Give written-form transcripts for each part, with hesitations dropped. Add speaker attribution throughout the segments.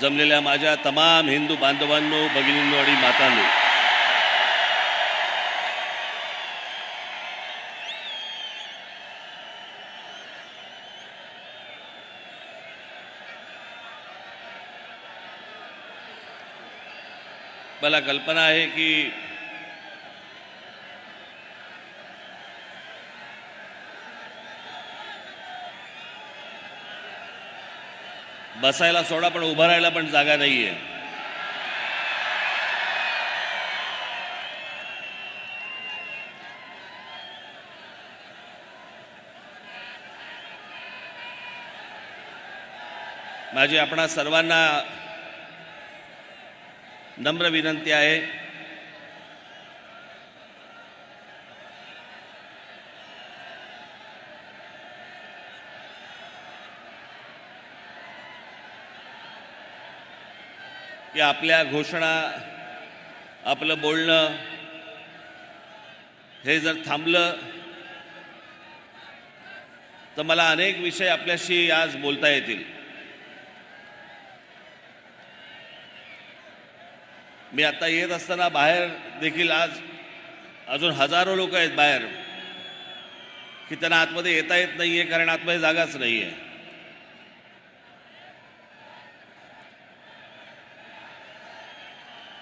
Speaker 1: जमलेल्या माझ्या तमाम हिंदू बांधवांनो, भगिनींनो आणि मातांनो, मला कल्पना आहे की बसायला सोडा पण उभं राहायला पण जागा नाहीये. माझी आपणा सर्वांना नम्र विनंती आहे की आपल्या घोषणा, आपलं बोलणं हे जर थांबलं तर मला अनेक विषय आपल्याशी आज बोलता येतील. मी आता येत असताना बाहेर देखील आज अजून हजारो लोक आहेत बाहेर की त्यांना आतमध्ये येता येत नाहीये कारण आतमध्ये जागाच नाहीये.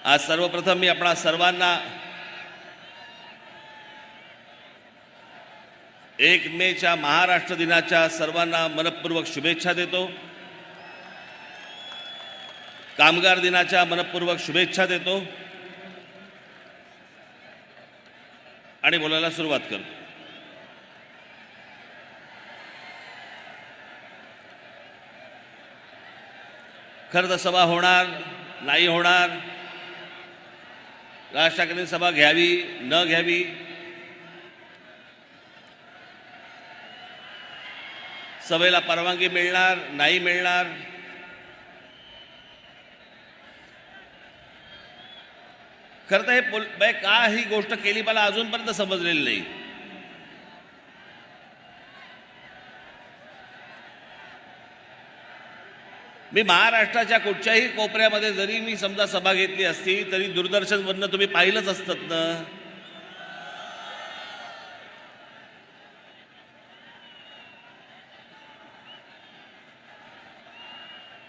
Speaker 1: आज सर्वप्रथम मी आपणा सर्वांना 1 मेच्या महाराष्ट्र दिनाच्या सर्वांना मनपूर्वक शुभेच्छा देतो. कामगार दिनाच्या मनपूर्वक शुभेच्छा देतो आणि बोलायला सुरुवात करतो. खरं तर सभा होणार नाही होणार, राज ठाकरेंनी सभा घ्यावी न घ्यावी, सभेला परवानगी मिळणार नाही मिळणार, खरं तर हे का ही गोष्ट केली मला अजूनपर्यंत समजलेली नाही. मी महाराष्ट्राच्या कुठच्याही कोपऱ्यामध्ये जरी मी समजा सभा घेतली असती तरी दूरदर्शनवरनं तुम्ही पाहिलंच असतात ना.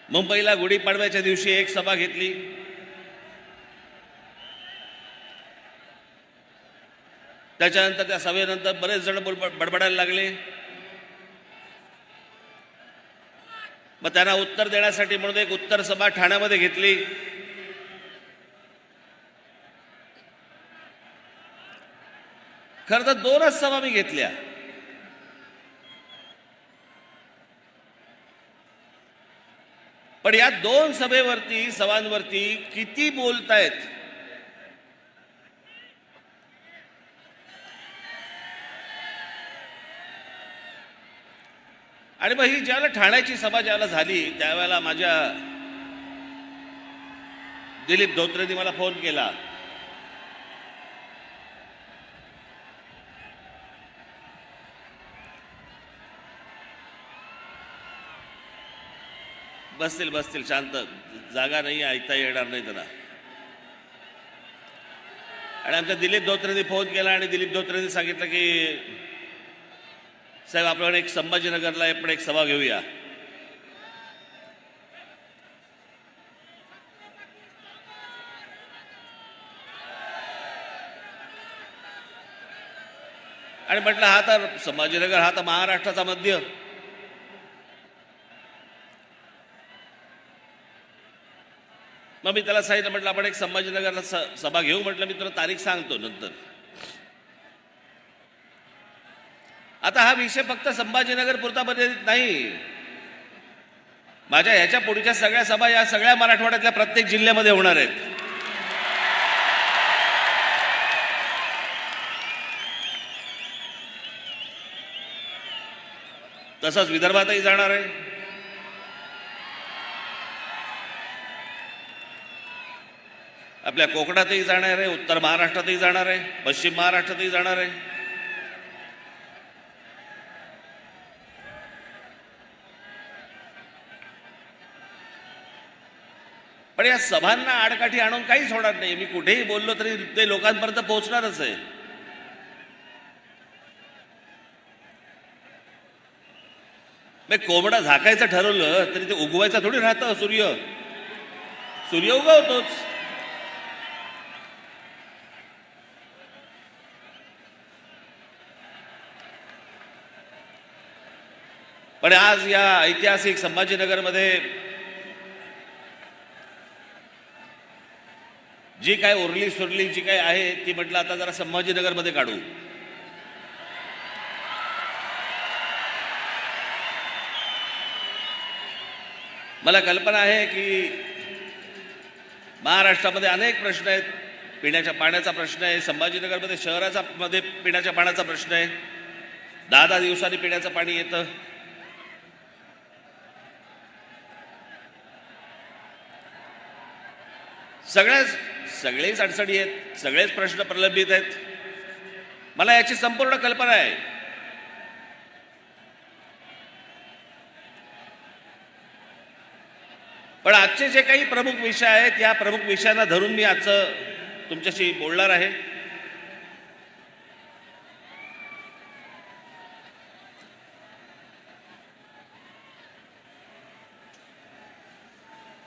Speaker 1: मुंबईला गुढीपाडव्याच्या दिवशी एक सभा घेतली, त्याच्यानंतर त्या सभेनंतर बरेच जण बडबडायला लागले. मग त्यांना उत्तर देण्यासाठी म्हणून एक उत्तर सभा ठाण्यामध्ये घेतली. खरं तर 2च सभा मी घेतल्या. पण या 2 सभांवरती किती बोलतायत. आणि मग ही ज्यावेळेला ठाण्याची सभा ज्यावेळेला झाली त्यावेळेला माझ्या दिलीप धोत्रेंनी मला फोन केला. बसतील शांत, जागा नाही, ऐकता येणार नाही त्यांना. आणि आमच्या दिलीप धोत्रेंनी फोन केला आणि दिलीप धोत्रेंनी सांगितलं की साहेब आपण एक संभाजीनगरला आपण एक सभा घेऊया. आणि म्हटलं हा तर संभाजीनगर हा तर महाराष्ट्राचा मध्य, मग मी त्याला सांगितलं म्हटलं आपण एक संभाजीनगरला सभा घेऊ. म्हटलं मी तुला तारीख सांगतो नंतर. आता हा विषय फक्त संभाजीनगर पुरता मर्यादित नाही. माझ्या ह्याच्या पुढच्या सगळ्या सभा या सगळ्या मराठवाड्यातल्या प्रत्येक जिल्ह्यामध्ये होणार आहेत. तसंच विदर्भातही जाणार आहे. आपल्या कोकणातही जाणार आहे, उत्तर महाराष्ट्रातही जाणार आहे, पश्चिम महाराष्ट्रातही जाणार आहे. पण या सभांना आडकाठी आणून काहीच होणार नाही. मी कुठेही बोललो तरी ते लोकांपर्यंत पोहोचणारच आहे. कोंबडा झाकायचं ठरवलं तरी ते उगवायचं थोडी राहतं. सूर्य उगवतोच. पण आज या ऐतिहासिक संभाजीनगरमध्ये जी काय उरली सुरली जी काय आहे ती म्हटलं आता जरा संभाजीनगरमध्ये काढू. मला कल्पना आहे की महाराष्ट्रामध्ये अनेक प्रश्न आहेत. पिण्याच्या पाण्याचा प्रश्न आहे. संभाजीनगरमध्ये शहराचा मध्ये पिण्याच्या पाण्याचा प्रश्न आहे. 10 दिवसांनी पिण्याचं पाणी येतं. सगळेच अडचणी आहेत. सगळेच प्रश्न प्रलंबित आहेत. मला याची संपूर्ण कल्पना आहे. पण आजचे जे काही प्रमुख विषय आहेत या प्रमुख विषयांना धरून मी आजचं तुमच्याशी बोलणार आहे.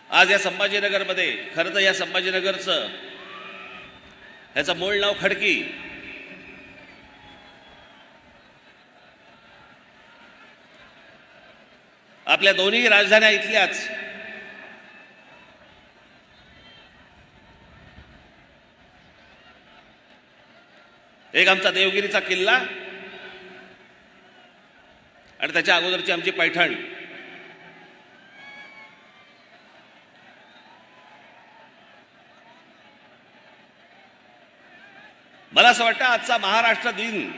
Speaker 1: आज या संभाजीनगरमध्ये खरं तर या संभाजीनगरचं ह्याचं मूळ नाव खडकी. आपल्या दोन्ही राजधान्या इथल्याच. एक आमचा देवगिरीचा किल्ला आणि त्याच्या अगोदरची आमची पैठण. मला असं वाटतं आजचा महाराष्ट्र दिन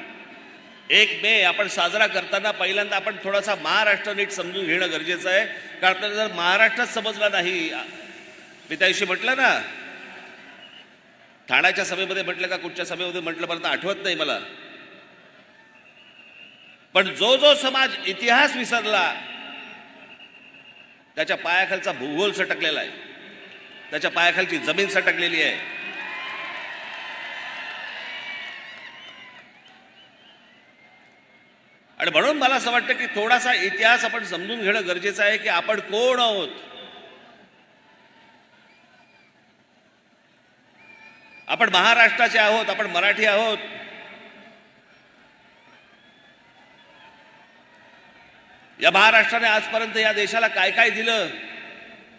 Speaker 1: 1 मे आपण साजरा करताना पहिल्यांदा आपण थोडासा महाराष्ट्र नीट समजून घेणं गरजेचं आहे. कारण आपल्याला जर महाराष्ट्रच समजला नाही, मी त्याविषयी म्हटलं ना, ठाण्याच्या सभेमध्ये म्हटलं का कुठच्या सभेमध्ये म्हटलं मला तर आठवत नाही मला. पण जो समाज इतिहास विसरला त्याच्या पायाखालचा भूगोल सटकलेला आहे. त्याच्या पायाखालची जमीन सटकलेली आहे. आणि म्हणून मला असं वाटतं की थोडासा इतिहास आपण समजून घेणं गरजेचं आहे की आपण कोण आहोत. आपण महाराष्ट्राचे आहोत. आपण मराठी आहोत. या महाराष्ट्राने आजपर्यंत या देशाला काय काय दिलं.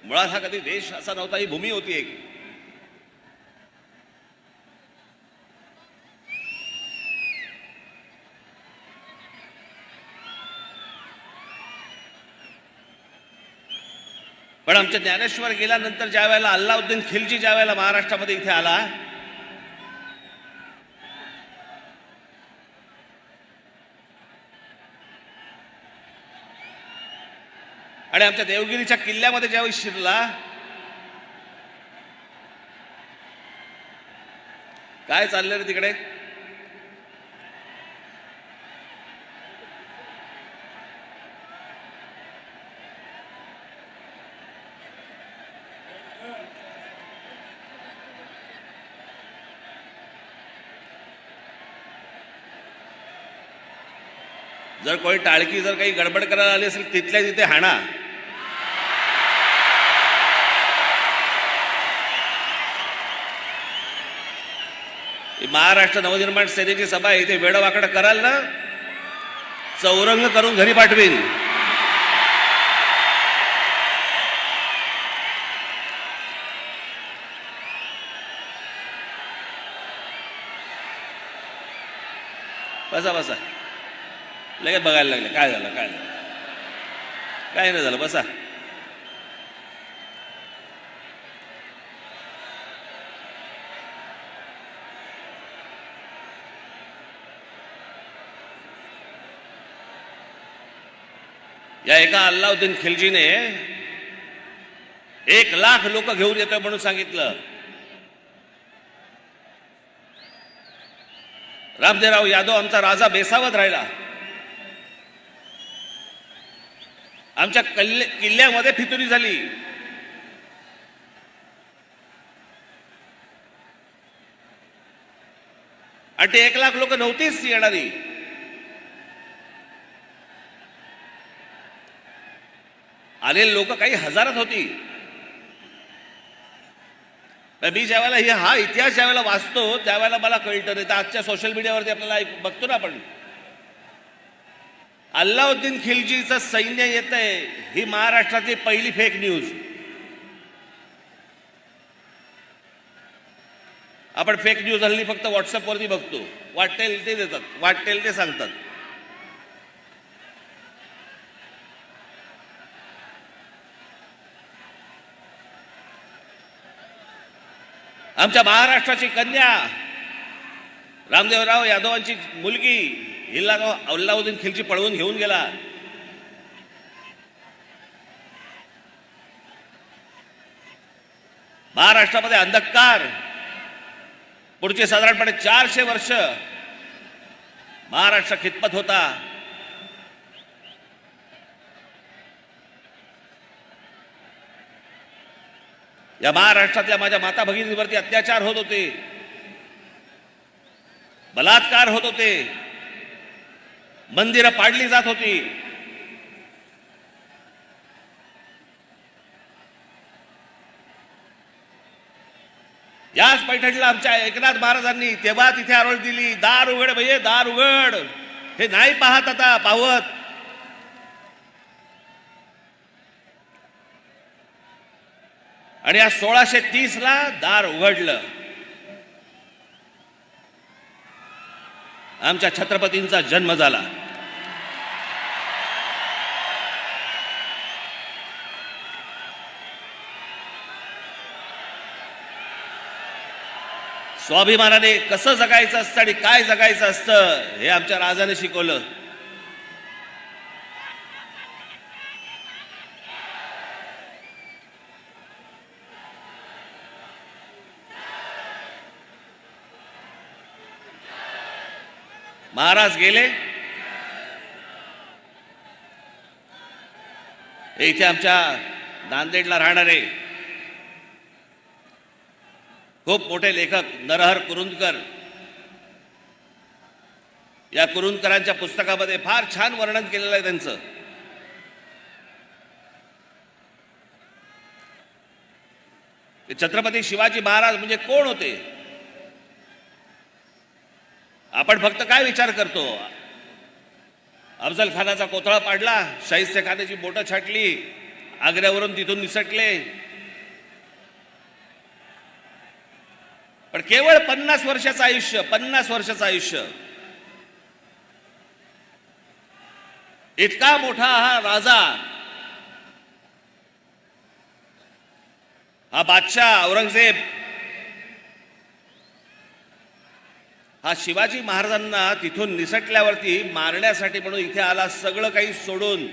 Speaker 1: मुळात हा कधी देश असा नव्हता. ही भूमी होती एक. पण आमचे ज्ञानेश्वर गेल्यानंतर ज्या वेळेला अल्लाउद्दीन खिलजी ज्या वेळेला महाराष्ट्रामध्ये इथे आला, आणि आमच्या देवगिरीच्या किल्ल्यामध्ये ज्यावेळी शिरला, काय चाललं रे तिकडे. जर कोणी टाळकी जर काही गडबड करायला आली असेल तिथल्या तिथे हाणा. महाराष्ट्र नवनिर्माण सेनेची सभा इथे वेडवाकडं कराल ना, चौरंग करून घरी पाठवीन. बसा बसा. लगेच बघायला लागले काय झालं काय झालं. काय नाही झालं. बसा. या एका अल्लाउद्दीन खिलजीने 1 लाख लोक घेऊन येतोय म्हणून सांगितलं. रामदेवराव यादव आमचा राजा बेसावत राहिला. आमच्या किल्ल्यामध्ये फितुरी झाली. आणि ते 1,00,000 लोक नव्हतीच येणारी. आलेले लोक काही हजारात होती. मी ज्यावेळेला हा इतिहास ज्यावेळेला वाचतो त्यावेळेला मला कळतं. नाही तर आजच्या सोशल मीडियावरती आपल्याला बघतो ना आपण, अल्लाउद्दीन खिलजीचं सैन्य येत आहे, ही महाराष्ट्रातली पहिली फेक न्यूज. आपण फेक न्यूज हल्ली फक्त व्हॉट्सअपवरती बघतो. वाटेल ते देतात, वाटेल ते सांगतात. आमच्या महाराष्ट्राची कन्या रामदेवराव यादवांची मुलगी हिला अल्लाउद्दीन खिलजी पळवून घेऊन गेला. महाराष्ट्रामध्ये अंधकार पुढचे साधारणपणे 400 वर्ष महाराष्ट्र खितपत होता. या महाराष्ट्रातल्या माझ्या माता भगिनींवरती अत्याचार होत होते, बलात्कार होत होते, मंदिरं पाडली जात होती. याच पैठणीला आमच्या एकनाथ महाराजांनी तेव्हा तिथे आरोळ दिली, दार उघड भैये दार उघड. हे नाही पाहत आता पावत. आणि या 1630 ला दार उघडलं. आमच्या छत्रपतींचा जन्म झाला. स्वाभिमानाने कसं जगायचं असतं आणि काय जगायचं असतं हे आमच्या राजाने शिकवलं. महाराज गेले. इथे आमच्या नांदेडला राहणारे खूप मोठे लेखक नरहर कुरुंदकर, या कुरुंदकरांच्या पुस्तकामध्ये फार छान वर्णन केलेलं आहे त्यांचं. छत्रपती शिवाजी महाराज म्हणजे कोण होते. आपण फक्त काय विचार करतो, अफजल खानाचा कोथळा पाडला, शाहिस्ते खानाची बोटं छाटली, आग्र्यावरून तिथून निसटले. पण केवळ 50 वर्षाचं आयुष्य, 50 वर्षाचं आयुष्य. इतका मोठा हा राजा, हा बादशाह औरंगजेब, हा शिवाजी महाराजांना तिथून निसटल्यावरती मारण्यासाठी म्हणून इथे आला, सगळं काही सोडून.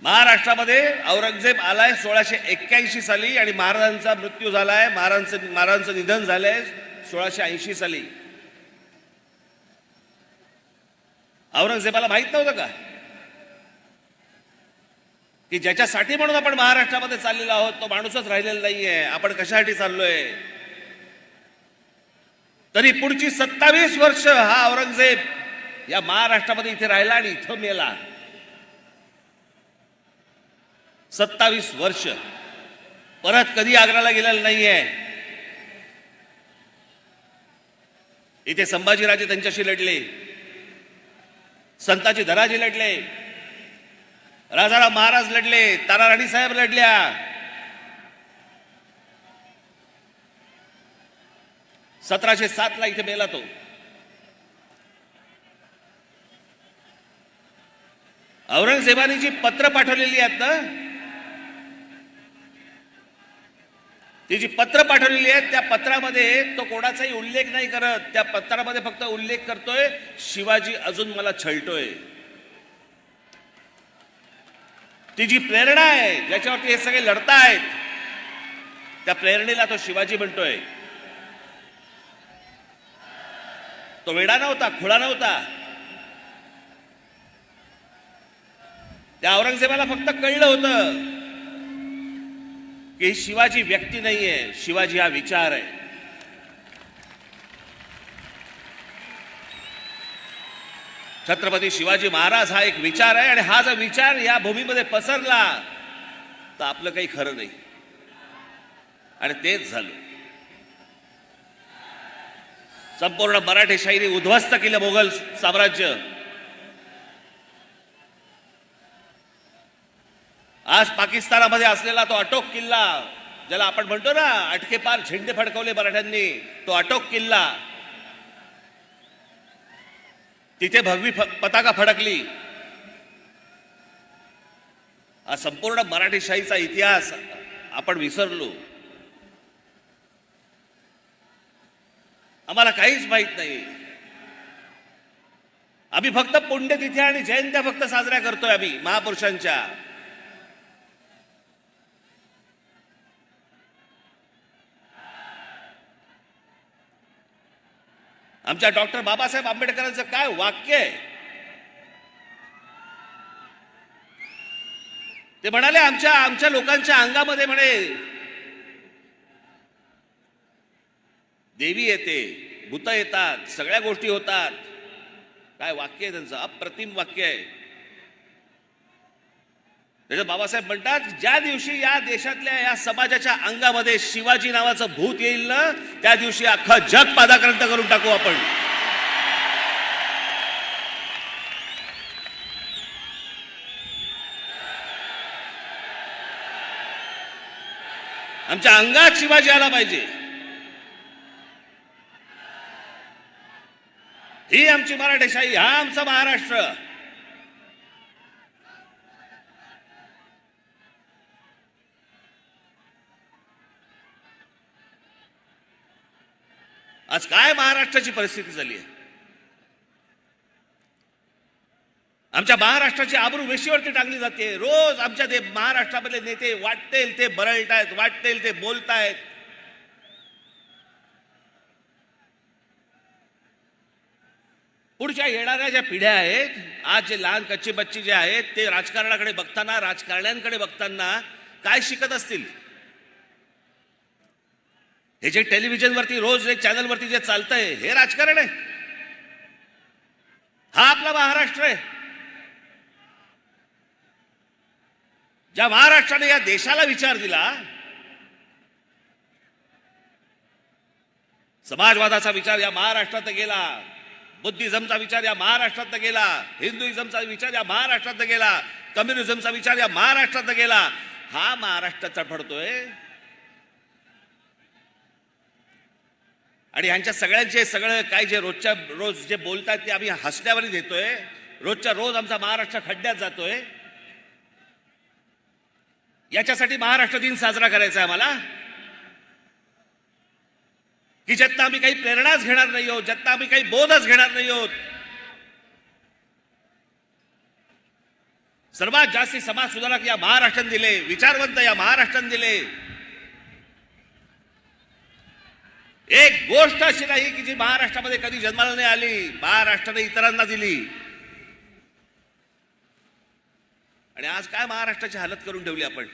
Speaker 1: महाराष्ट्रामध्ये औरंगजेब आलाय 1681 साली आणि महाराजांचा मृत्यू झालाय, महाराजांचं निधन झालंय 1680 साली. औरंगजेबाला माहित नव्हतं का की ज्याच्यासाठी म्हणून आपण महाराष्ट्रामध्ये चाललेलो आहोत तो माणूसच राहिलेला नाहीये, आपण कशासाठी चाललोय. तरी पुढची 27 वर्ष हा औरंगजेब या महाराष्ट्रामध्ये इथे राहिला आणि इथं मेला. 27 वर्ष परत कधी आग्र्याला गेलेला नाहीये. इथे संभाजीराजे त्यांच्याशी लढले, संताजी धनाजी लढले, राजाराम महाराज लढले, ताराराणी साहेब लढल्या. (1707 ला इथे मेला तो. औरंगजेबाने जी पत्र पाठवलेली आहेत ना, ती जी पत्र पाठवलेली आहेत त्या पत्रामध्ये तो कोणाचाही उल्लेख नाही करत. त्या पत्रामध्ये फक्त उल्लेख करतोय शिवाजी अजून मला छळतोय. ती जी प्रेरणा आहे ज्याच्यावरती हे सगळे लढतायत त्या प्रेरणेला तो शिवाजी म्हणतोय. तो वेडा नव्हता, खुळा नव्हता. त्या औरंगजेबाला फक्त कळलं होतं की शिवाजी व्यक्ती नाहीये, शिवाजी हा विचार आहे. छत्रपती शिवाजी महाराज हा एक विचार आहे आणि हा जर विचार या भूमीमध्ये पसरला तर आपलं काही खरं नाही. आणि तेच झालं. संपूर्ण मराठी शाहीने उद्ध्वस्त केलं मोगल साम्राज्य. आज पाकिस्तानामध्ये असलेला तो अटोक किल्ला, ज्याला आपण म्हणतो ना अटके पार झेंडे फडकवले मराठ्यांनी, तो अटोक किल्ला, तिथे भगवी पताका फडकली. हा संपूर्ण मराठी शाहीचा इतिहास आपण विसरलो. आम्हाला काहीच माहित नाही. आम्ही फक्त पुण्यतिथी आणि जयंत्या फक्त साजऱ्या करतोय आम्ही महापुरुषांच्या. आमच्या डॉक्टर बाबासाहेब आंबेडकरांचं काय वाक्य आहे. ते म्हणाले आमच्या लोकांच्या अंगामध्ये म्हणे देवी येते, भूत येतात, सगळ्या गोष्टी होतात. काय वाक्य आहे त्यांचं, अप्रतिम वाक्य आहे. त्याचं बाबासाहेब म्हणतात, ज्या दिवशी या देशातल्या या समाजाच्या अंगामध्ये शिवाजी नावाचं भूत येईल ना, त्या दिवशी अख्खं जग पादाक्रांत करून टाकू आपण. आमच्या अंगात शिवाजी आला पाहिजे. ही आमची मराठेशाही, हा आमचा महाराष्ट्र. आज काय महाराष्ट्राची परिस्थिती झाली आहे. आमच्या महाराष्ट्राची आबरू वेशीवरती टाकली जाते. रोज आमच्या ते महाराष्ट्रामधले नेते वाटतील ते बरळतायत, वाटतील ते बोलतायत. पुढच्या येणाऱ्या ज्या पिढ्या आहेत, आज जे लहान कच्ची बच्ची जे आहेत, ते राजकारणाकडे बघताना, राजकारण्यांकडे बघताना काय शिकत असतील. हे जे टेलिव्हिजनवरती रोज एक चॅनलवरती जे चालतंय, हे राजकारण आहे. हा आपला महाराष्ट्र आहे. ज्या महाराष्ट्राने या देशाला विचार दिला, समाजवादाचा विचार या महाराष्ट्रात गेला, बुद्धिझमचा विचार या महाराष्ट्रात गेला, हिंदुइझमचा विचार या महाराष्ट्रात गेला, कम्युनिझमचा विचार या महाराष्ट्रात गेला. हा महाराष्ट्र चढपडतोय. आणि ह्यांच्या सगळ्यांचे सगळं काय जे रोजच्या रोज जे बोलतात ते आम्ही हसण्यावरच घेतोय. रोजच्या रोज आमचा महाराष्ट्र खड्ड्यात जातोय. याच्यासाठी महाराष्ट्र दिन साजरा करायचा आहे आम्हाला, की ज्यातनं आम्ही काही प्रेरणाच घेणार नाही आहोत, ज्यातनं आम्ही काही बोधच घेणार नाही आहोत. सर्वात जास्ती समाज सुधारक या महाराष्ट्राने दिले, विचारवंत या महाराष्ट्राने दिले. एक गोष्ट अशी नाही की जी महाराष्ट्रामध्ये कधी जन्माला नाही आली, महाराष्ट्राने इतरांना दिली. आणि आज काय महाराष्ट्राची हालत करून ठेवली आपण.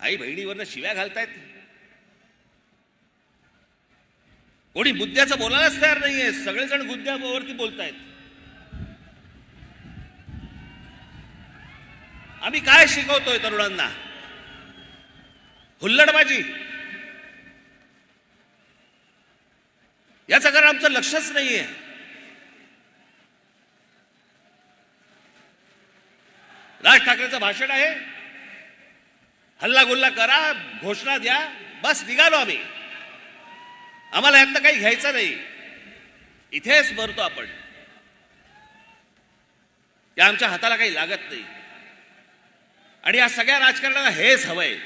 Speaker 1: आई बहिणीवरनं शिव्या घालतायत. कोणी मुद्द्याचं बोलायलाच तयार नाहीये. सगळेजण मुद्द्यावरती बोलतायत. आम्ही काय शिकवतोय तरुणांना? हुल्लडबाजी. याचं कारण आमचं लक्षच नाहीये. राज ठाकरेंचं भाषण आहे, हल्ला करा, घोषणा द्या, बस निघालो आम्ही. आम्हाला यातनं काही घ्यायचं नाही. इथेच मरतो आपण. या आमच्या हाताला काही लागत नाही. आणि या सगळ्या राजकारणाला हेच हवंय.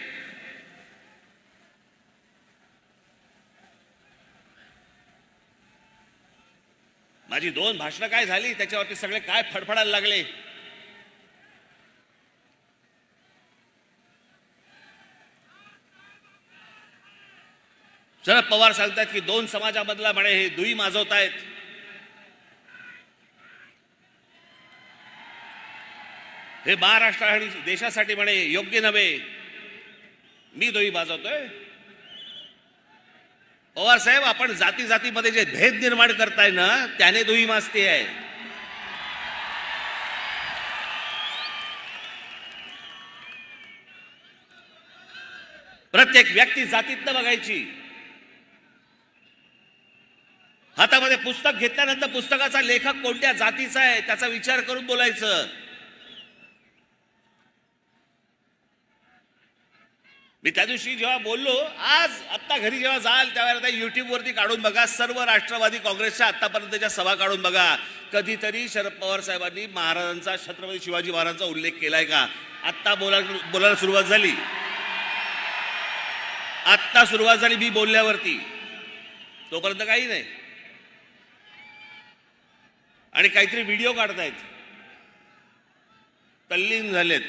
Speaker 1: माझी 2 भाषणं काय झाली, त्याच्यावरती सगळे काय फडफडायला लागले. शरद पवार सांगतात की दोन समाजामधला म्हणे हे दुई माजवतायत. हे महाराष्ट्र आणि देशासाठी म्हणे योग्य नव्हे. मी दुई माजवतोय. पवार साहेब, आपण जाती जातीमध्ये जे भेद निर्माण करताय ना, त्याने दुई माजती आहे. प्रत्येक व्यक्ती जातीतनं बघायची. हातामध्ये पुस्तक घेतल्यानंतर पुस्तकाचा लेखक कोणत्या जातीचा आहे त्याचा विचार करून बोलायचं. मी त्या दिवशी जेव्हा बोललो, आज आत्ता घरी जेव्हा जाल त्यावेळेला युट्यूबवरती काढून बघा, सर्व राष्ट्रवादी काँग्रेसच्या आतापर्यंतच्या सभा काढून बघा. कधीतरी शरद पवार साहेबांनी महाराजांचा, छत्रपती शिवाजी महाराजांचा उल्लेख केलाय का? आत्ता बोलायला सुरुवात झाली. आत्ता सुरुवात झाली मी बोलल्यावरती. तोपर्यंत काही नाही. आणि काहीतरी व्हिडिओ काढतायत, तल्लीन झालेत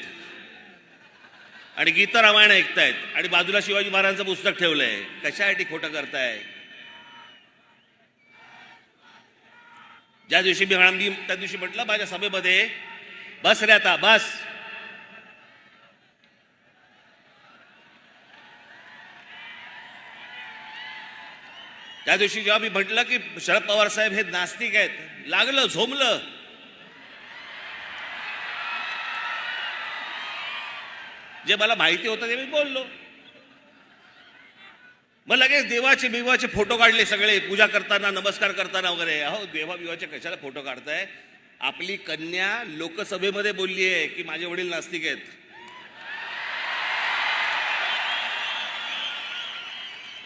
Speaker 1: आणि गीत रामायण ऐकतायत आणि बाजूला शिवाजी महाराजांचं पुस्तक ठेवलंय. कशासाठी खोटं करताय? ज्या दिवशी मी त्या दिवशी म्हटलं माझ्या सभेमध्ये, बस रे आता बस. त्या दिवशी जेव्हा मी म्हटलं की शरद पवार साहेब हे नास्तिक आहेत, लागलं, झोमलं. जे मला माहिती होतं ते मी बोललो. मग लगेच देवाचे बिवाचे फोटो काढले सगळे, पूजा करताना, नमस्कार करताना वगैरे. अहो, देवा बिवाचे कशाला फोटो काढताय? आपली कन्या लोकसभेमध्ये बोलली आहे की माझे वडील नास्तिक आहेत.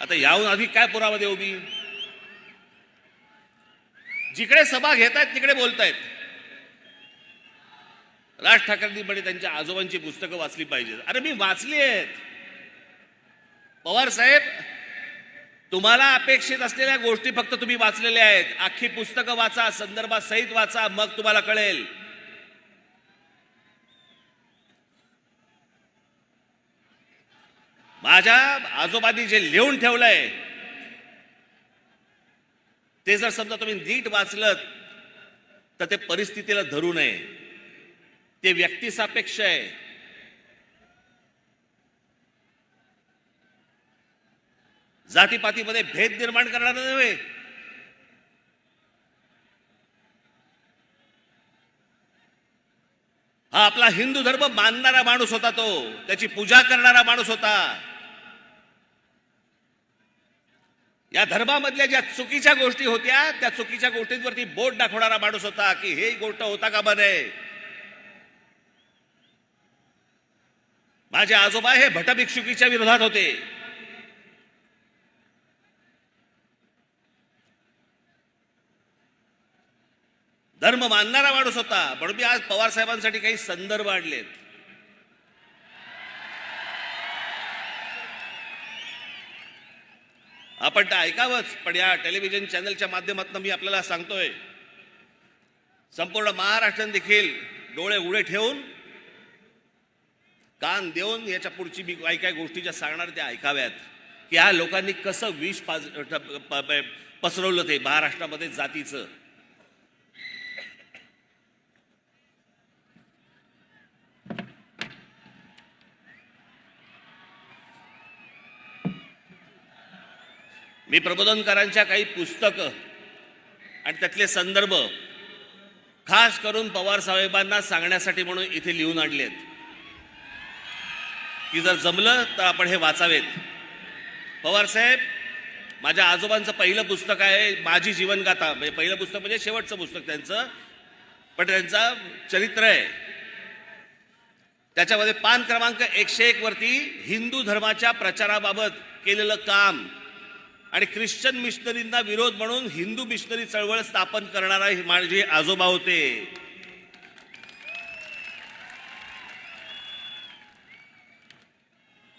Speaker 1: आता याहून अधिक काय पुरावा देऊ मी? जिकडे सभा घेतायत तिकडे बोलतायत. राज ठाकरेंनी म्हणे त्यांच्या आजोबांची पुस्तकं वाचली पाहिजेत. अरे मी वाचली आहेत. पवार साहेब, तुम्हाला अपेक्षित असलेल्या गोष्टी फक्त तुम्ही वाचलेल्या आहेत. अख्खी पुस्तकं वाचा, संदर्भात सहित वाचा, मग तुम्हाला कळेल. माझ्या आजोबांनी जे लिहून ठेवलंय ते जर समजा तुम्ही नीट वाचलं तर ते परिस्थितीला धरू नये. ते व्यक्तिसापेक्ष आहे. जातीपातीमध्ये भेद निर्माण करणारा नव्हे. हा आपला हिंदू धर्म मानणारा माणूस होता. तो त्याची पूजा करणारा माणूस होता. या धर्मामधल्या ज्या चुकीच्या गोष्टी होत्या त्या चुकीच्या गोष्टींवरती बोट दाखवणारा माणूस होता की हे गोष्ट होता का बने. माझे आजोबा हे भटभिक्षुकीच्या विरोधात होते. धर्म मानणारा माणूस होता. म्हणून मी आज पवार साहेबांसाठी काही संदर्भ आणलेत. आपण ते ऐकावंच, पण या टेलिव्हिजन चॅनलच्या माध्यमातून मी आपल्याला सांगतोय, संपूर्ण महाराष्ट्राने देखील डोळे उडे ठेवून, कान देऊन याच्या पुढची मी काही गोष्टी ज्या सांगणार त्या ऐकाव्यात की ह्या लोकांनी कसं विष पसरवलं ते महाराष्ट्रामध्ये जातीचं. मी प्रबोधनकारांच्या काही पुस्तकं आणि त्यातले संदर्भ खास करून पवार साहेबांना सांगण्यासाठी म्हणून इथे लिहून आणलेत की जर जमलं तर आपण हे वाचावेत. पवार साहेब, माझ्या आजोबांचं पहिलं पुस्तक आहे माझी जीवनगाथा. म्हणजे पहिलं पुस्तक म्हणजे शेवटचं पुस्तक त्यांचं, पण त्यांचं चरित्र आहे. त्याच्यामध्ये पान क्रमांक 101 वरती हिंदू धर्माच्या प्रचाराबाबत केलेलं काम आणि ख्रिश्चन मिशनरींना विरोध म्हणून हिंदू मिशनरी चळवळ स्थापन करणारा माझे आजोबा होते.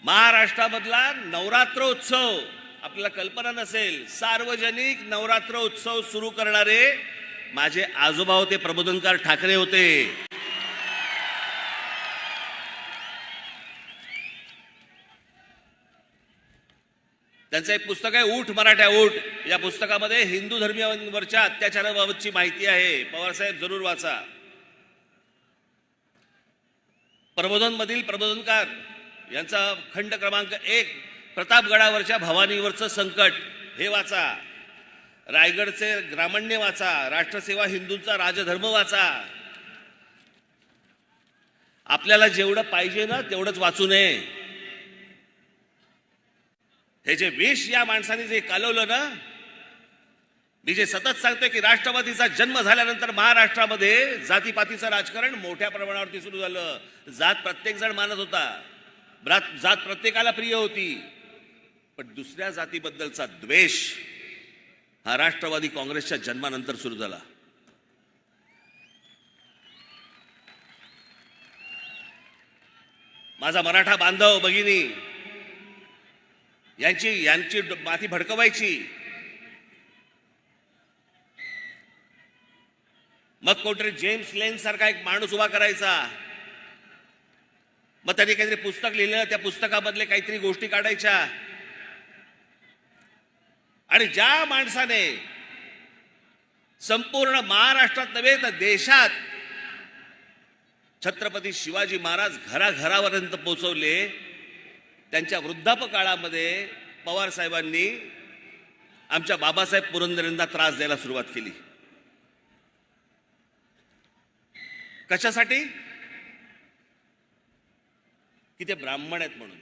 Speaker 1: महाराष्ट्रामधला नवरात्रोत्सव आपल्याला कल्पना नसेल, सार्वजनिक नवरात्रोत्सव सुरू करणारे माझे आजोबा होते, प्रबोधनकार ठाकरे होते. त्यांचं एक पुस्तक आहे ऊठ मराठ्या ऊठ. या पुस्तकामध्ये हिंदू धर्मीयांवरच्या अत्याचाराबाबतची माहिती आहे. पवारसाहेब जरूर वाचा. प्रबोधनमधील प्रबोधनकार यांचा खंड क्रमांक 1 प्रतापगडावरच्या भवानीवरचं संकट हे वाचा. रायगडचे ग्रामण्य वाचा. राष्ट्रसेवा हिंदूंचा राजधर्म वाचा. आपल्याला जेवढं पाहिजे ना तेवढंच वाचू नये. हे जे विष या माणसाने जे कालवलं ना, मी जे सतत सांगतोय की राष्ट्रवादीचा जन्म झाल्यानंतर महाराष्ट्रामध्ये जातीपातीचं राजकारण मोठ्या प्रमाणावरती सुरू झालं. जात प्रत्येक जण मानत होता, जात प्रत्येकाला प्रिय होती, पण दुसऱ्या जातीबद्दलचा द्वेष हा राष्ट्रवादी काँग्रेसच्या जन्मानंतर सुरू झाला. माझा मराठा बांधव भगिनी यांची माती भडकवायची. मग कोणतरी जेम्स लेन सारखा एक माणूस उभा करायचा. मग त्यांनी काहीतरी पुस्तक लिहिलं, त्या पुस्तकामधले काहीतरी गोष्टी काढायच्या. आणि ज्या माणसाने संपूर्ण महाराष्ट्रात नव्हे तर देशात छत्रपती शिवाजी महाराज घराघरापर्यंत पोहोचवले, त्यांच्या वृद्धापकाळामध्ये पवार साहेबांनी आमच्या बाबासाहेब पुरंदरेंना त्रास द्यायला सुरुवात केली. कशासाठी? की ते ब्राह्मण आहेत म्हणून.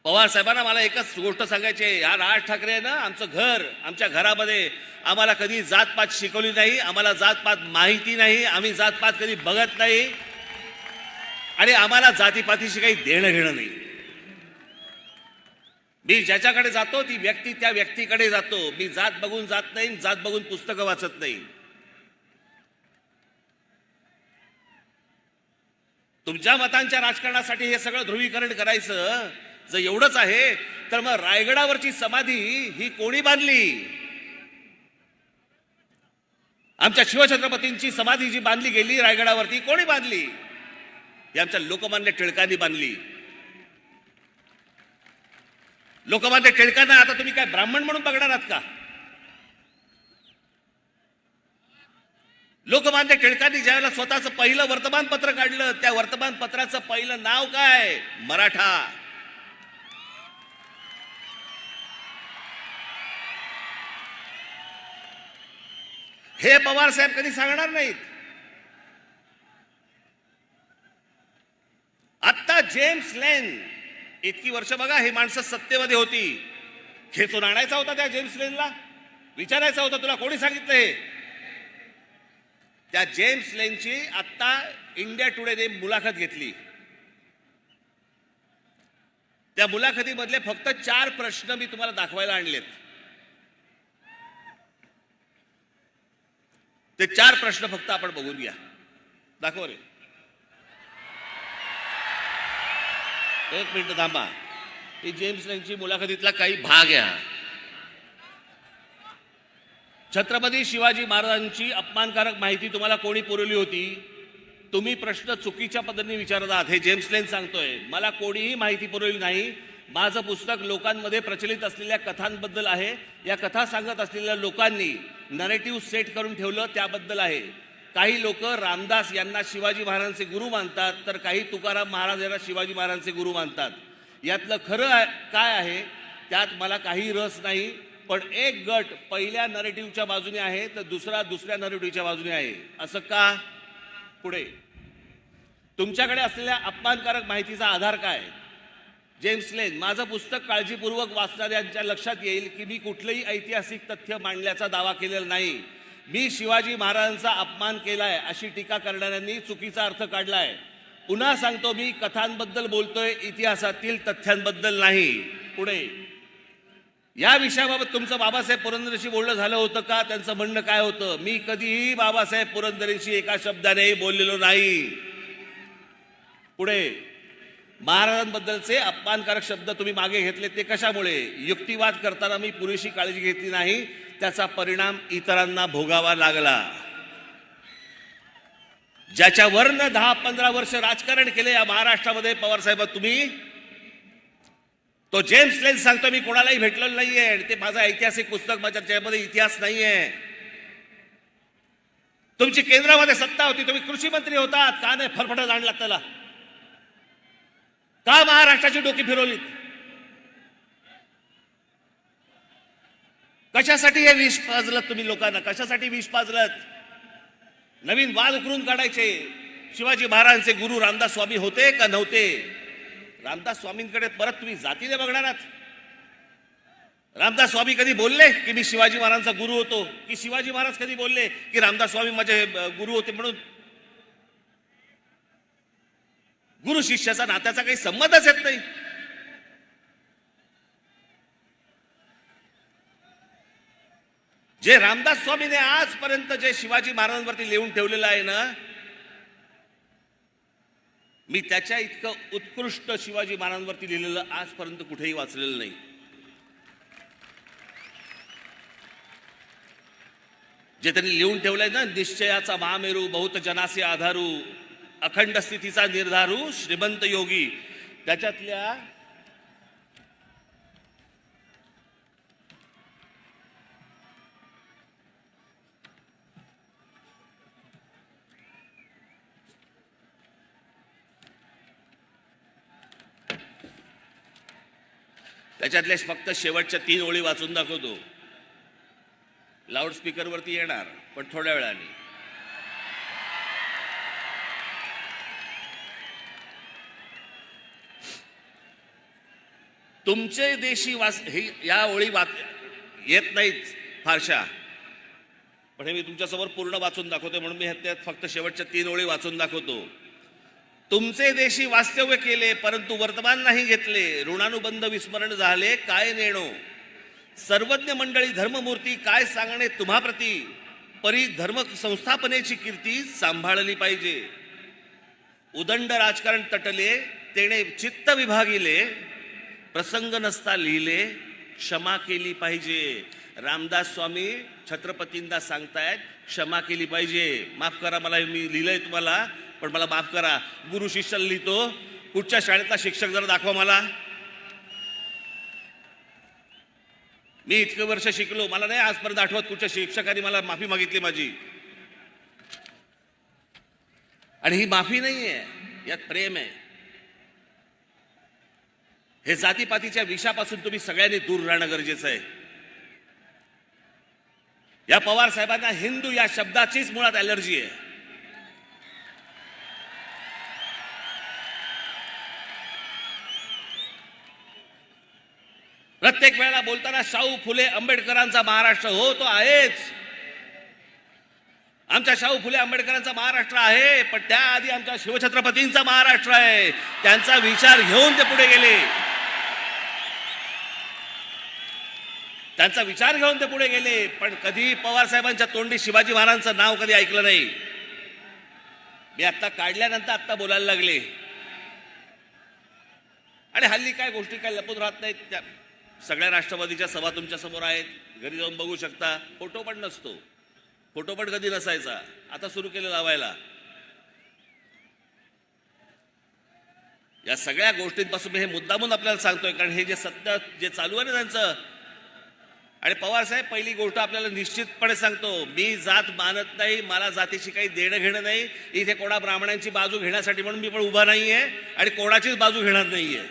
Speaker 1: पवार साहेबांना मला एकच गोष्ट सांगायची आहे, हा राज ठाकरे आहे ना, आमचं घर, आमच्या घरामध्ये आम्हाला कधी जातपात शिकवली नाही, आम्हाला जातपात माहिती नाही, आम्ही जातपात कधी बघत नाही आणि आम्हाला जातीपातीशी काही देणं घेणं नाही. मी ज्याच्याकडे जातो ती व्यक्ती त्या व्यक्तीकडे जातो. मी जात बघून जात नाही, जात बघून पुस्तकं वाचत नाही. तुमच्या मतांच्या राजकारणासाठी हे सगळं ध्रुवीकरण करायचं जर एवढंच आहे तर मग रायगडावरची समाधी ही कोणी बांधली? आमच्या शिवछत्रपतींची समाधी जी बांधली गेली रायगडावरती कोणी बांधली? ही आमच्या लोकमान्य टिळकांनी बांधली. लोकमान्य टिळकांना आता तुम्ही काय ब्राह्मण म्हणून बघणार आहात का? लोकमान्य टिळकांनी ज्यावेळेला स्वतःचं पहिलं वर्तमानपत्र काढलं, त्या वर्तमानपत्राचं पहिलं नाव काय? मराठा. हे पवार साहेब कधी सांगणार नाहीत. आता जेम्स लेन इतकी वर्ष बघा, ही माणसं सत्तेमध्ये होती. खेचून आणायचा होता त्या जेम्स लेनला, विचारायचा होता तुला कोणी सांगितलं हे? त्या जेम्स लेनची आता इंडिया टुडेने मुलाखत घेतली. त्या मुलाखतीमधले फक्त 4 प्रश्न मी तुम्हाला दाखवायला आणलेत. ते 4 प्रश्न फक्त आपण बघून घ्या. दाखव रे. एक मिनिट थांबा. ही जेम्स लेनची मुलाखतीतला काही भाग आहे. छत्रपती शिवाजी महाराजांची अपमानकारक माहिती तुम्हाला कोणी पुरवली होती? तुम्ही प्रश्न चुकीच्या पद्धतीने विचारत आहात. हे जेम्स लेन सांगतोय, मला कोणीही माहिती पुरवली नाही. माझं पुस्तक लोकांमध्ये प्रचलित असलेल्या कथांबद्दल आहे. या कथा सांगत असलेल्या लोकांनी नरेटिव्ह सेट करून ठेवलं त्याबद्दल आहे. काही लोक रामदास यांना शिवाजी महाराजांचे गुरु मानतात, तर काही तुकाराम महाराज यांना शिवाजी महाराजांचे गुरु मानतात. यातलं खरं काय आहे त्यात मला काही रस नाही. पण एक गट पहिल्या नरेटिव्हच्या बाजूने आहे तर दुसरा दुसऱ्या नरेटिव्हच्या बाजूने आहे. असं का? पुढे तुमच्याकडे असलेल्या अपमानकारक माहितीचा आधार काय? जेम्स लेन, माझं पुस्तक काळजीपूर्वक वाचणाऱ्यांच्या लक्षात येईल की मी कुठलंही ऐतिहासिक तथ्य मांडल्याचा दावा केलेला नाही. मी शिवाजी महाराजांचा अपमान केलाय अशी टीका करणाऱ्यांनी चुकीचा अर्थ काढलाय. पुन्हा सांगतो, मी कथांबद्दल बोलतोय, इतिहासातील तथ्यांबद्दल नाही. पुढे या विषयाबाबत तुमचं बाबासाहेब पुरंदरेंशी बोलणं झालं होतं का? त्यांचं म्हणणं काय होतं? मी कधीही बाबासाहेब पुरंदरेंशी एका शब्दानेही बोललेलो नाही. पुढे महाराजांबद्दलचे अपमानकारक शब्द तुम्ही मागे घेतले ते कशामुळे? युक्तिवाद करताना मी पुरेशी काळजी घेतली नाही, त्याचा परिणाम इतरांना भोगावा लागला. ज्याच्यावरनं 10-15 वर्ष राजकारण केले या महाराष्ट्रामध्ये पवार साहेब, तो जेम्स लेन सांगतो मी कोणालाही भेटलेलो नाहीये आणि ते माझं ऐतिहासिक पुस्तक, माझ्या त्यामध्ये इतिहास नाहीये. तुमची केंद्रामध्ये सत्ता होती, तुम्ही कृषी मंत्री होतात, का नाही फरफटत आणला त्याला? का महाराष्ट्राची डोकी फिरवलीत? कशासाठी हे विष पाजलत तुम्ही लोकांना? कशासाठी विष पाजलत? नवीन वाद उकरून काढायचे. शिवाजी महाराजांचे गुरु रामदास स्वामी होते का नव्हते? रामदास स्वामींकडे परत तुम्ही जातीने बघणार आहात? रामदास स्वामी कधी बोलले की मी शिवाजी महाराजांचा गुरु होतो? की शिवाजी महाराज कधी बोलले की रामदास स्वामी माझे गुरु होते? म्हणून गुरु शिष्याचा नात्याचा काही संबंधच येत नाही. जे रामदास स्वामीने आजपर्यंत जे शिवाजी महाराजांवरती लिहून ठेवलेलं आहे ना, मी त्याच्या इतकं उत्कृष्ट शिवाजी महाराजांवरती लिहिलेलं आजपर्यंत कुठेही वाचलेलं नाही. जे त्यांनी लिहून ठेवलंय ना, निश्चयाचा महामेरू, बहुत जनासे आधारू, अखंड स्थितीचा निर्धारू, श्रीमंत योगी, त्याच्यातल्या फक्त शेवटच्या 3 ओळी वाचून दाखवतो. लाऊडस्पीकरवरती येणार पण थोड्या वेळाने. तुमचे देशी या ओळी येत नाहीत फारशा, पण हे मी तुमच्यासमोर पूर्ण वाचून दाखवतो, म्हणून मी त्यात फक्त शेवटच्या 3 ओळी वाचून दाखवतो. तुमचे देशी वास्तव्य केले परंतु वर्तमान नाही घेतले, ऋणानुबंध विस्मरण झाले काय नेणो. सर्वज्ञ मंडळी धर्ममूर्ती काय सांगणे तुम्हाप्रती, परी धर्म संस्थापनेची कीर्ती सांभाळली पाहिजे. उदंड राजकारण तटले तेणे चित्त विभागिले, प्रसंग नसता लिहिले क्षमा केली पाहिजे. रामदास स्वामी छत्रपतींना सांगतायत क्षमा केली पाहिजे. माफ करा, मला मी लिहिलंय तुम्हाला, पण मला माफ करा. गुरु शिष्याला लिहितो, कुठच्या शाळेतला शिक्षक जरा दाखवा मला. मी इतके वर्ष शिकलो, मला नाही आजपर्यंत आठवत कुठच्या शिक्षकाने मला माफी मागितली माझी. आणि ही माफी नाहीये, यात प्रेम आहे. हे जातीपातीच्या विषापासून तुम्ही सगळ्यांनी दूर राहणं गरजेचं आहे. या पवार साहेबांना हिंदू या शब्दाचीच मुळात ॲलर्जी आहे. प्रत्येक वेळेला बोलताना शाहू फुले आंबेडकरांचा महाराष्ट्र, हो तो आहेच. आमच्या शाहू फुले आंबेडकरांचा महाराष्ट्र आहे, पण त्याआधी आमच्या शिवछत्रपतींचा महाराष्ट्र आहे. त्यांचा विचार घेऊन ते पुढे गेले. पण कधी पवार साहेबांच्या तोंडी शिवाजी महाराजांचं नाव कधी ऐकलं नाही. मी आता काढल्यानंतर आता बोलायला लागले. आणि हल्ली काय गोष्टी काय लपून राहत नाहीत. त्या सगळ्या राष्ट्रवादीच्या सभा तुमच्या समोर आहेत, घरी जाऊन बघू शकता. फोटो पण नसतो, फोटो पण कधी नसायचा, आता सुरू केलं लावायला. या सगळ्या गोष्टींपासून मी हे मुद्दामून आपल्याला सांगतोय, कारण हे जे सत्य जे चालू आहे ना त्यांचं. आणि पवार साहेब, पहिली गोष्ट आपल्याला निश्चितपणे सांगतो, मी जात मानत नाही, मला जातीशी काही देणं घेणं नाही. इथे कोणा ब्राह्मणांची बाजू घेण्यासाठी म्हणून मी पण उभा नाहीये आणि कोणाचीच बाजू घेणार नाहीये.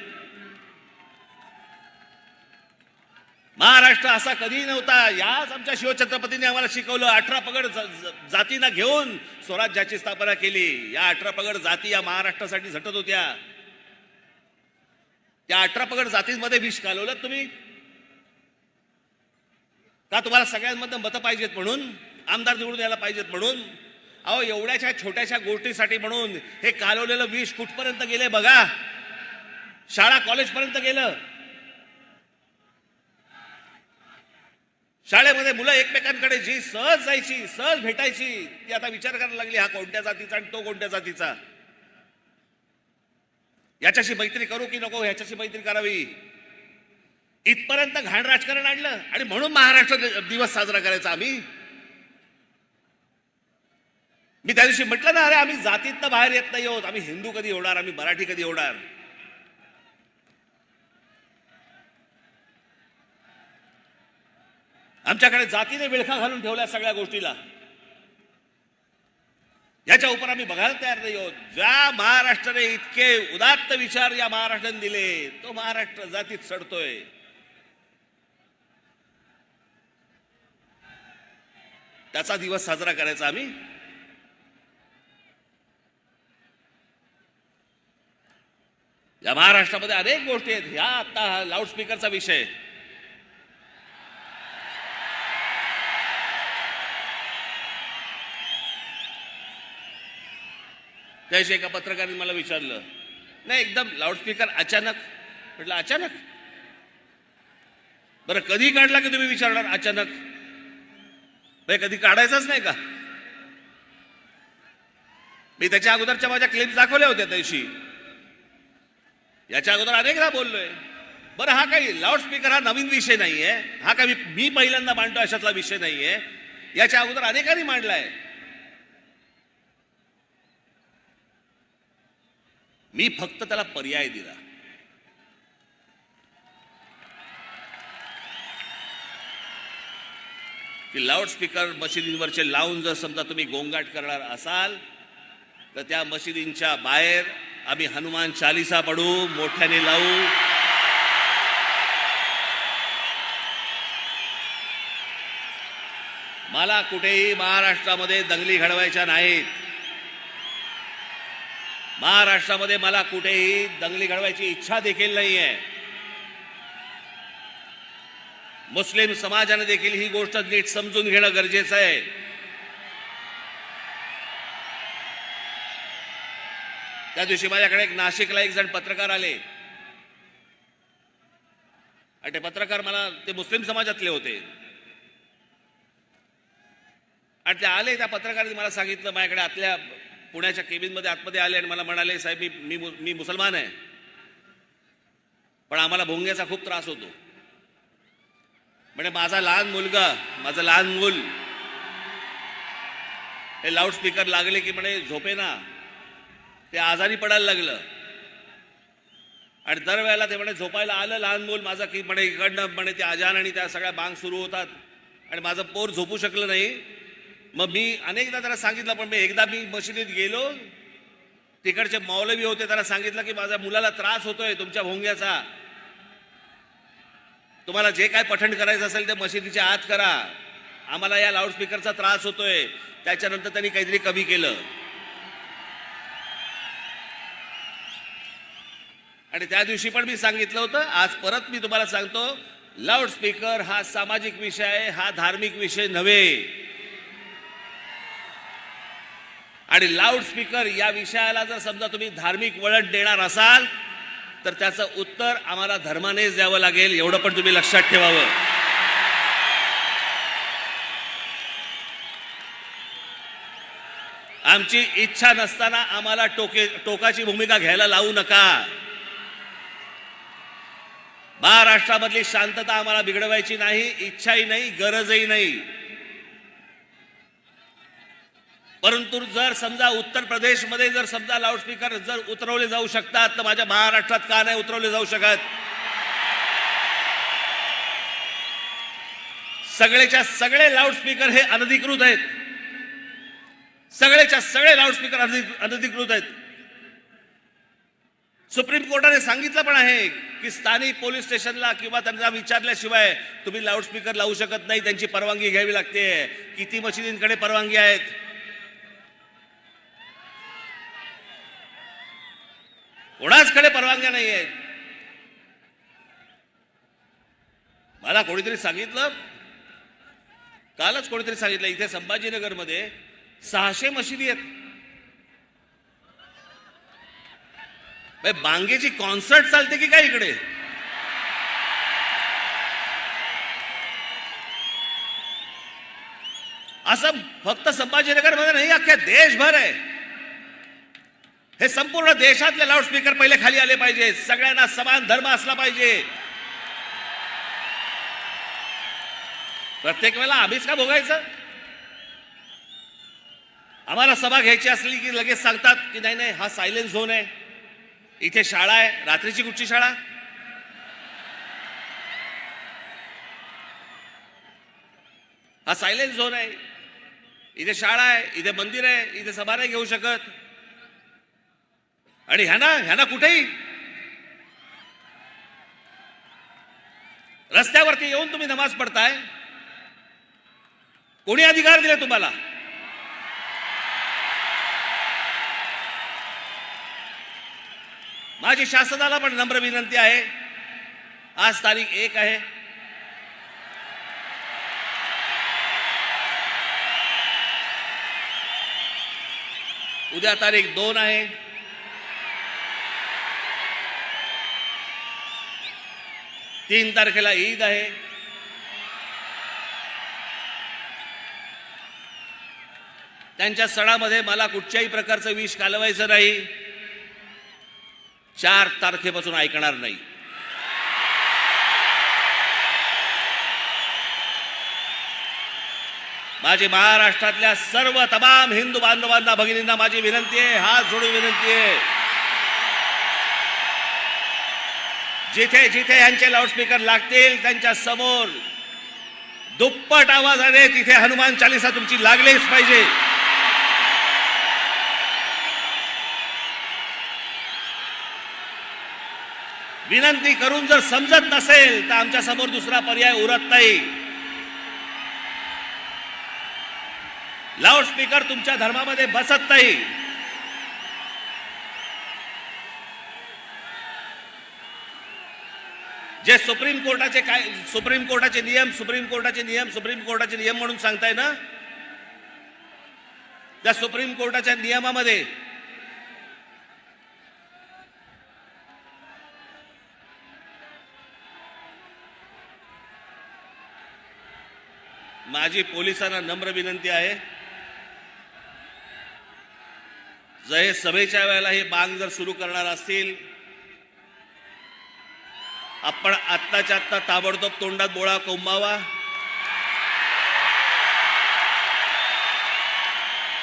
Speaker 1: महाराष्ट्र असा कधी नव्हता. याच आमच्या शिवछत्रपतींनी आम्हाला शिकवलं. 18 पगड जातींना घेऊन स्वराज्याची स्थापना केली. या 18 पगड जाती या महाराष्ट्रासाठी झटत होत्या. त्या 18 पगड जातींमध्ये विष घालवलं तुम्ही का? तुम्हाला सगळ्यांमधनं मतं पाहिजेत म्हणून, आमदार निवडून यायला पाहिजेत म्हणून? अहो, एवढ्याच्या छोट्याशा गोष्टीसाठी म्हणून हे कालवलेलं विष कुठपर्यंत गेले बघा. शाळा कॉलेजपर्यंत गेलं. शाळेमध्ये मुलं एकमेकांकडे जी सहज जायची, सहज भेटायची, ती आता विचार करायला लागली, हा कोणत्या जातीचा आणि तो कोणत्या जातीचा, याच्याशी मैत्री करू की नको, ह्याच्याशी मैत्री करावी, इथपर्यंत घाण राजकारण आणलं. आणि म्हणून महाराष्ट्र दिवस साजरा करायचा आम्ही. मी त्या दिवशी म्हटलं ना, अरे आम्ही जातीतनं बाहेर येत नाही आहोत. आम्ही हिंदू कधी होणार, आम्ही मराठी कधी होणार. आमच्याकडे जातीने विळखा घालून ठेवल्या सगळ्या गोष्टीला. याच्या उपर आम्ही बघायला तयार नाही आहोत. ज्या महाराष्ट्राने इतके उदात्त विचार या महाराष्ट्राने दिले तो महाराष्ट्र जातीत सडतोय. त्याचा दिवस साजरा करायचा आम्ही. या महाराष्ट्रामध्ये अनेक गोष्टी आहेत. ह्या आता लाऊडस्पीकरचा विषय, त्याशी एका पत्रकाराने मला विचारलं, नाही एकदम लाऊडस्पीकर अचानक. म्हटलं अचानक? बरं कधी काढला की तुम्ही विचारणार अचानक? कधी काढायचाच नाही का? मी त्याच्या अगोदरच्या माझ्या क्लिप्स दाखवल्या होत्या त्याशी. याच्या अगोदर अनेकदा बोललोय. बरं हा काही लाऊडस्पीकर हा नवीन विषय नाहीये. हा काही मी पहिल्यांदा मांडतो अशातला विषय नाहीये. याच्या अगोदर अनेकांनी मांडलाय. मी फक्त त्याला पर्याय दिला. की लाऊडस्पीकर मशिदींवरचे लावून जर समजा तुम्ही गोंगाट करणार असाल तर त्या मशिदींच्या बाहेर आम्ही हनुमान चालीसा पढू, मोठ्याने लावू. मला कुठेही महाराष्ट्रामध्ये दंगली घडवायच्या नाहीत. महाराष्ट्रामध्ये मला कुठेही दंगली घडवायची इच्छा देखील नाहीये. मुस्लिम समाजाने देखील ही गोष्ट नीट समजून घेणं गरजेचं आहे. त्या दिवशी माझ्याकडे नाशिकला एक जण पत्रकार आले आणि ते पत्रकार मला ते मुस्लिम समाजातले होते आणि ते आले. त्या पत्रकाराने मला सांगितलं, माझ्याकडे आतल्या पुण्याच्या केबिनमध्ये आतमध्ये आले आणि मला म्हणाले, साहेब मी मुसलमान आहे पण आम्हाला भोंग्याचा खूप त्रास होतो. म्हणजे माझं लहान मूल हे लाऊडस्पीकर लागले की म्हणे झोपे ना, ते आजारी पडायला लागलं. आणि दरवेळेला ते म्हणे झोपायला आलं लहान मूल माझं की म्हणे इकडनं म्हणे ते अजान आणि त्या सगळ्या बांग सुरू होतात आणि माझं पोर झोपू शकलं नाही. मग मी अनेकदा त्याला सांगितलं, पण एकदा मी मशिदीत गेलो, तिकडचे मौलवी होते, त्याला सांगितलं की माझ्या मुलाला त्रास होतोय तुमच्या भोंग्याचा, तुम्हाला जे काय पठण करायचं असेल ते मशिदीच्या आत करा, आम्हाला या लाऊडस्पीकरचा त्रास होतोय. त्याच्यानंतर त्यांनी काहीतरी कमी केलं आणि त्या दिवशी पण मी सांगितलं होतं, आज परत मी तुम्हाला सांगतो, लाऊडस्पीकर हा सामाजिक विषय आहे, हा धार्मिक विषय नव्हे. आणि लाऊडस्पीकर या विषयाला जर समजा तुम्ही धार्मिक वळण देणार असाल तर त्याचं उत्तर आम्हाला धर्मानेच द्यावं लागेल, एवढं पण तुम्ही लक्षात ठेवावं. आमची इच्छा नसताना आम्हाला टोकाची भूमिका घ्यायला लावू नका. महाराष्ट्रामधली शांतता आम्हाला बिघडवायची नाही, इच्छाही नाही, गरजही नाही. परंतु जर समजा उत्तर प्रदेशमध्ये जर समजा लाऊडस्पीकर जर उतरवले जाऊ शकतात तर माझ्या महाराष्ट्रात का नाही उतरवले जाऊ शकत? सगळेच्या सगळे लाऊडस्पीकर हे अनधिकृत आहेत. सगळेच्या सगळे लाऊडस्पीकर अनधिकृत आहेत. सुप्रीम कोर्टाने सांगितलं पण आहे की स्थानिक पोलीस स्टेशनला किंवा त्यांना विचारल्याशिवाय तुम्ही लाऊडस्पीकर लावू शकत नाही, त्यांची परवानगी घ्यावी लागते. किती मशिदींकडे परवानगी आहेत? कोणाचकडे परवानग्या नाही आहेत. मला कोणीतरी सांगितलं, कालच कोणीतरी सांगितलं, इथे संभाजीनगरमध्ये 600 मशिदी आहेत. बांगेची कॉन्सर्ट चालते की काय इकडे? असं फक्त संभाजीनगरमध्ये नाही, अख्ख्या देशभर आहे. हे संपूर्ण देशातले लाऊडस्पीकर पहिले खाली आले पाहिजे. सगळ्यांना समान धर्म असला पाहिजे. प्रत्येक वेळेला आम्हीच का भोगायचं? आम्हाला सभा घ्यायची असली की लगेच सांगतात की नाही नाही हा सायलेन्स झोन आहे, इथे शाळा आहे. रात्रीची कुठची शाळा? हा सायलेंट झोन आहे. इथे शाळा आहे, इथे मंदिर आहे, इथे सभा नाही घेऊ शकत. आणि ह्याना कुठेही रस्त्यावरती येऊन तुम्ही नमाज पडताय. कोणी अधिकार दिले तुम्हाला? माझी शासनाला पण नम्र विनंती आहे. आज तारीख 1 आहे. उद्या तारीख 2 आहे. तीन तारखेला ईद आहे. त्यांच्या सणामध्ये मला कुठच्याही प्रकारचं विष कालवायचं नाही. 4 तारखेपासून ऐकणार नाही. माझी महाराष्ट्रातल्या सर्व तमाम हिंदू बांधवांना, भगिनींना माझी विनंती आहे, हात जोडून विनंती आहे, जिथे जिथे यांचे लाऊडस्पीकर लागतील त्यांच्या समोर दुप्पट आवाजाने तिथे हनुमान चालीसा तुमची लागलीच पाहिजे. विनंती करून जर समजत नसेल तर आमच्या समोर दुसरा पर्याय उरत नाही. लाऊडस्पीकर तुमच्या धर्मामध्ये बसत नाही. जे सुप्रीम कोर्टाचे नियम म्हणून सांगताय ना, त्या सुप्रीम कोर्टाच्या नियमामध्ये माझी पोलिसांना नम्र विनंती आहे, जर सभेच्या वेळेला हे बांग जर सुरू करणार असतील, आपण आत्ताच्या आत्ता ताबडतोब तोंडात बोळा कोंबावा.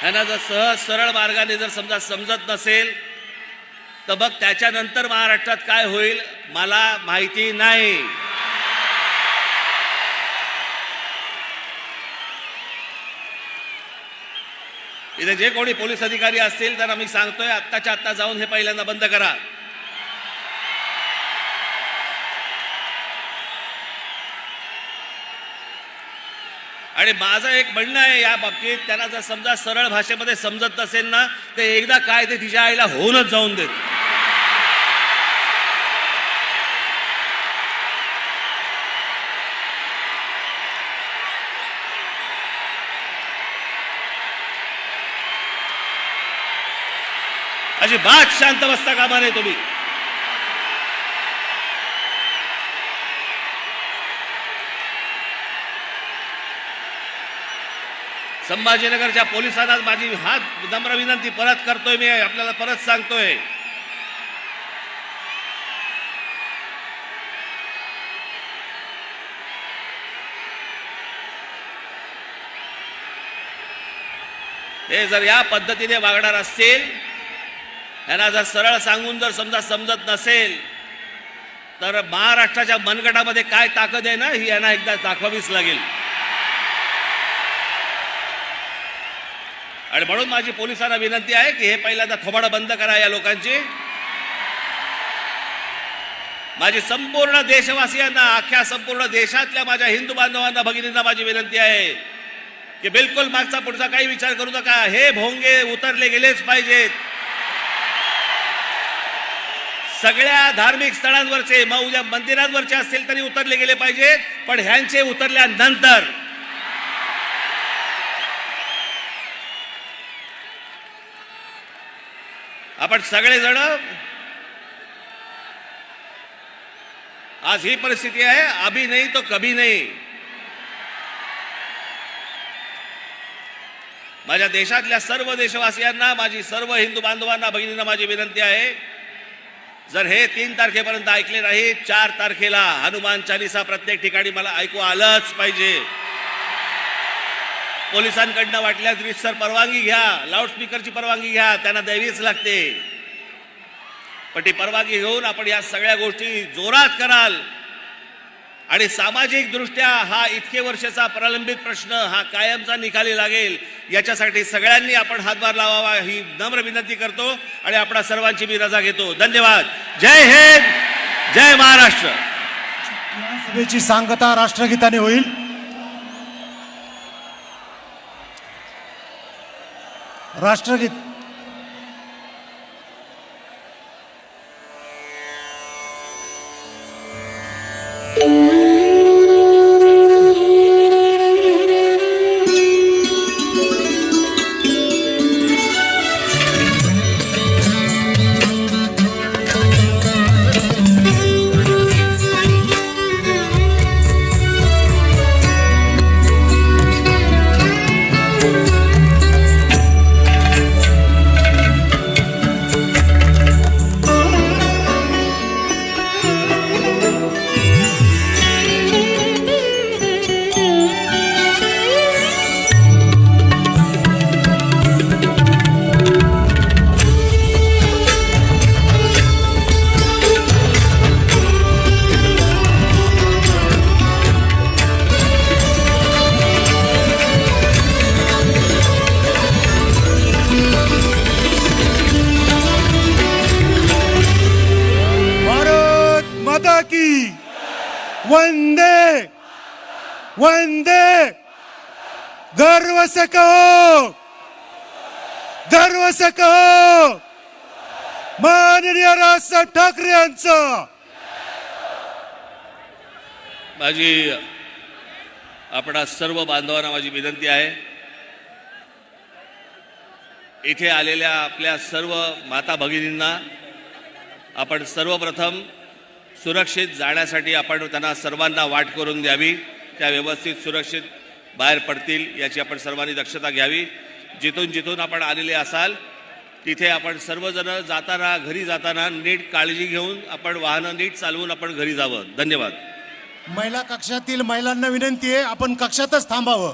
Speaker 1: ह्यांना जर सहज सरळ मार्गाने जर समजा समजत नसेल तर मग त्याच्यानंतर महाराष्ट्रात काय होईल मला माहिती नाही. इथे जे कोणी पोलीस अधिकारी असतील त्यांना मी सांगतोय, आत्ताच्या आत्ता जाऊन हे पहिल्यांदा बंद करा. आणि माझं एक म्हणणं आहे या बाबतीत, त्यांना जर समजा सरळ भाषेमध्ये समजत नसेल ना तर एकदा काय ते तिच्या आईला होऊनच जाऊन देत. अजिबात शांत बसता कामा नये तुम्ही. संभाजीनगरच्या पोलिसांना माझी हात नम्र विनंती परत करतोय, मी आपल्याला परत सांगतोय, हे जर या पद्धतीने वागणार असतील, यांना जर सरळ सांगून जर समजा समजत नसेल तर महाराष्ट्राच्या मनगटामध्ये काय ताकद आहे ना ही यांना एकदा दाखवावीच लागेल. आणि म्हणून माझी पोलिसांना विनंती आहे की हे पहिल्यांदा थोबाडं बंद करा या लोकांची. माझी संपूर्ण देशवासियांना, अख्ख्या संपूर्ण देशातल्या माझ्या हिंदू बांधवांना, भगिनींना माझी विनंती आहे की बिलकुल मागचा पुढचा काही विचार करू नका. हे भोंगे उतरले गेलेच पाहिजेत. सगळ्या धार्मिक स्थळांवरचे, मग उद्या मंदिरांवरचे असतील तरी उतरले गेले पाहिजेत, पण ह्यांचे उतरल्यानंतर आपण सगळेजण, आज ही परिस्थिती आहे, अभी नहीं तो कभी नहीं. माझ्या देशातल्या सर्व देशवासियांना, माझी सर्व हिंदू बांधवांना, भगिनींना माझी विनंती आहे, जर हे 3 तारखेपर्यंत ऐकले नाही, 4 तारखेला हनुमान चालीसा प्रत्येक ठिकाणी मला ऐकू आलंच पाहिजे. पोलिसांकडनं वाटल्यास रीतसर परवानगी घ्या, लाऊडस्पीकरची परवानगी घ्या, त्यांना द्यावीच लागते. पण ती परवानगी घेऊन आपण या सगळ्या गोष्टी जोरात कराल आणि सामाजिक दृष्ट्या हा इतके वर्षाचा प्रलंबित प्रश्न हा कायमचा निकाली लागेल याच्यासाठी सगळ्यांनी आपण हातभार लावावा ही नम्र विनंती करतो आणि आपणा सर्वांची मी रजा घेतो. धन्यवाद. जय हिंद, जय महाराष्ट्र.
Speaker 2: सभेची सांगता राष्ट्रगीताने होईल. राष्ट्रगीत की वंदे वंदे. गर्व से कहो, गर्व से कहो. माननीय राजसाहेब ठाकरे यांचं.
Speaker 1: माझी आपणा सर्व बांधवांना माझी विनंती आहे, इथे आलेल्या आपल्या सर्व माता भगिनींना आपण सर्वप्रथम सुरक्षित जाण्यासाठी आपण त्यांना सर्वांना वाट करून द्यावी. त्या व्यवस्थित सुरक्षित बाहेर पडतील याची आपण सर्वांनी दक्षता घ्यावी. जिथून जिथून आपण आलेले असाल तिथे आपण सर्वजण जाताना घरी जाताना नीट काळजी घेऊन आपण वाहनं नीट चालवून आपण घरी जावं. धन्यवाद.
Speaker 2: महिला कक्षातील महिलांना विनंती आहे, आपण कक्षातच थांबावं.